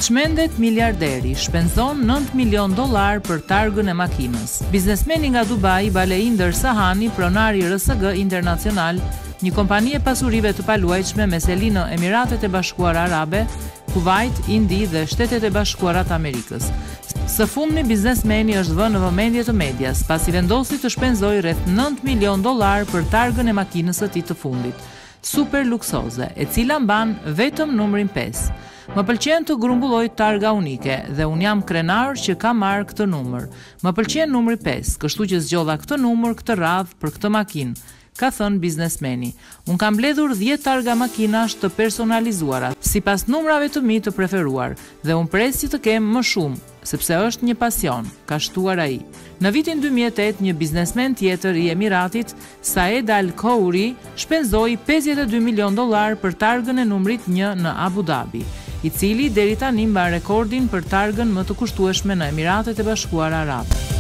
Çmendet miliardieri shpenzon 9 milionë dollarë për targën e makinës. Biznesmeni nga Dubai, Balainder Sahani, pronari RSG Internacional, një kompani e pasurive të paluajtshme me seli në Emiratet e Bashkuara Arabe, Kuwait, Indi dhe Shtetet e Bashkuara të Amerikës. Së fundmi, biznesmeni është vënë në vëmendje të medias, pasi vendosi të shpenzojë rreth 9 milionë dollarë për targën e makinës së tij të fundit, super luksoze, e cila mban vetëm numrin 5. Më pëlqen të grumbulloj targa unike dhe unë jam krenar që ka marrë këtë numër. Më pëlqen numri 5, kështu që zgjodha këtë numër, këtë radhë për këtë makinë, ka thënë biznesmeni. Unë kam mbledhur 10 targa makinash të personalizuara, sipas numrave të mi të preferuar, dhe unë pres që të kem më shumë, sepse është një pasion, ka shtuar ai. Në vitin 2008, një biznesmen tjetër i Emiratit, Saed Al-Khouri, shpenzoi 52 milionë dollarë për targën e numrit 1 në Abu Dhabi, i cili deri tani mban rekordin për targën më të kushtueshme në Emiratet e Bashkuara Arabe.